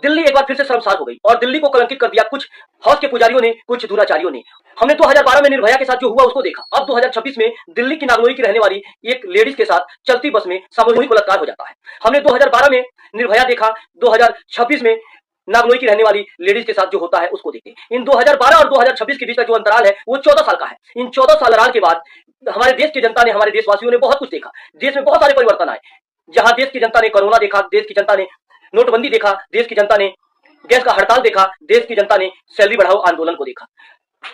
दिल्ली एक बार फिर से शर्मसार हो गई और दिल्ली को कलंकित कर दिया कुछ हौस के पुजारियों ने, कुछ दुराचारियों ने। हमने 2012 में निर्भया के साथ जो हुआ उसको देखा। अब 2026 में दिल्ली की नागलोई की रहने वाली एक लेडीज के साथ चलती बस में सामूहिक बलात्कार हो जाता है। हमने 2012 में निर्भया देखा, 2026 में नागलोई की रहने वाली लेडीज के साथ जो होता है उसको देखते हैं। इन 2012 और 2026 के बीच का जो अंतराल है वो 14 साल का है। इन 14 साल अंतराल के बाद हमारे देश की जनता ने, हमारे देशवासियों ने बहुत कुछ देखा। देश में बहुत सारे परिवर्तन आए। जहां देश की जनता ने कोरोना देखा, देश की जनता ने नोटबंदी देखा, देश की जनता ने गैस का हड़ताल देखा, देश की जनता ने सैलरी बढ़ाओ आंदोलन को देखा।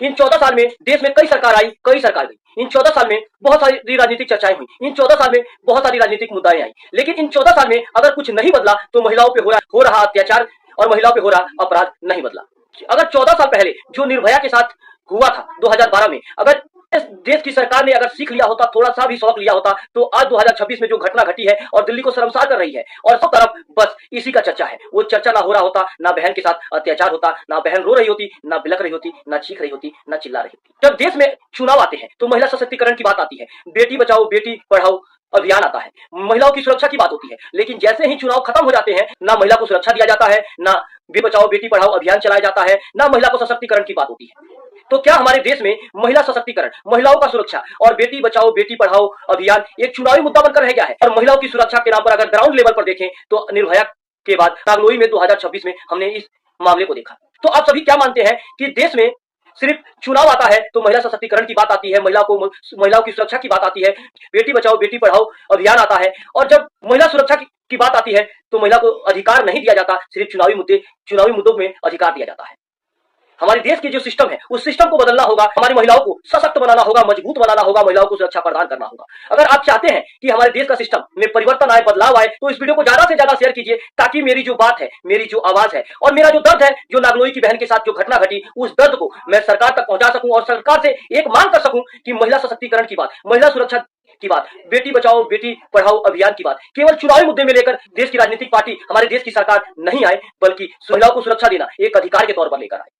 इन 14 साल में देश में कई सरकार आई, कई सरकार गई। इन 14 साल में बहुत सारी राजनीतिक चर्चाएं हुई। इन 14 साल में बहुत सारी राजनीतिक मुद्दाएं आई। लेकिन इन 14 साल में अगर कुछ नहीं बदला तो महिलाओं पे हो रहा अत्याचार और महिलाओं पे हो रहा अपराध नहीं बदला। अगर 14 साल पहले जो निर्भया के साथ हुआ था 2012 में, अगर देश की सरकार ने अगर सीख लिया होता, थोड़ा सा भी शौक लिया होता, तो आज 2026 में जो घटना घटी है और दिल्ली को शर्मसार कर रही है और सब तरफ बस इसी का चर्चा है, वो चर्चा ना हो रहा होता, ना बहन के साथ अत्याचार होता, ना बहन रो रही होती, ना बिलक रही होती, ना चीख रही होती, ना चिल्ला रही होती। जब देश में चुनाव आते हैं तो महिला सशक्तिकरण की बात आती है, बेटी बचाओ बेटी पढ़ाओ अभियान आता है, महिलाओं की सुरक्षा की बात होती है। लेकिन जैसे ही चुनाव खत्म हो जाते हैं, ना महिला को सुरक्षा दिया जाता है, ना बेटी बचाओ बेटी पढ़ाओ अभियान चलाया जाता है, ना महिला को सशक्तिकरण की बात होती है। तो क्या हमारे देश में महिला सशक्तिकरण, महिलाओं का सुरक्षा और बेटी बचाओ बेटी पढ़ाओ अभियान एक चुनावी मुद्दा बनकर रह गया है? और महिलाओं की सुरक्षा के नाम पर अगर ग्राउंड लेवल पर देखें तो निर्भया के बाद नागलोई में 2026 में हमने इस मामले को देखा। तो आप सभी क्या मानते हैं कि देश में सिर्फ चुनाव आता है तो महिला सशक्तिकरण की बात आती है, महिलाओं की सुरक्षा की बात आती है, बेटी बचाओ बेटी पढ़ाओ अभियान आता है, और जब महिला सुरक्षा की बात आती है तो महिला को अधिकार नहीं दिया जाता, सिर्फ चुनावी मुद्दों में अधिकार दिया जाता है? हमारे देश के जो सिस्टम है उस सिस्टम को बदलना होगा, हमारी महिलाओं को सशक्त बनाना होगा, मजबूत बनाना होगा, महिलाओं को सुरक्षा प्रदान करना होगा। अगर आप चाहते हैं कि हमारे देश का सिस्टम में परिवर्तन आए, बदलाव आए, तो इस वीडियो को ज्यादा से ज्यादा शेयर कीजिए, ताकि मेरी जो बात है, मेरी जो आवाज है और मेरा जो दर्द है, जो नागलोई की बहन के साथ जो घटना घटी, उस दर्द को मैं सरकार तक पहुंचा सकूं और सरकार से एक मांग कर सकूं कि महिला सशक्तिकरण की बात, महिला सुरक्षा की बात, बेटी बचाओ बेटी पढ़ाओ अभियान की बात केवल चुनावी मुद्दे में लेकर देश की राजनीतिक पार्टी, हमारे देश की सरकार नहीं आए, बल्कि महिलाओं को सुरक्षा देना एक अधिकार के तौर पर लेकर आए।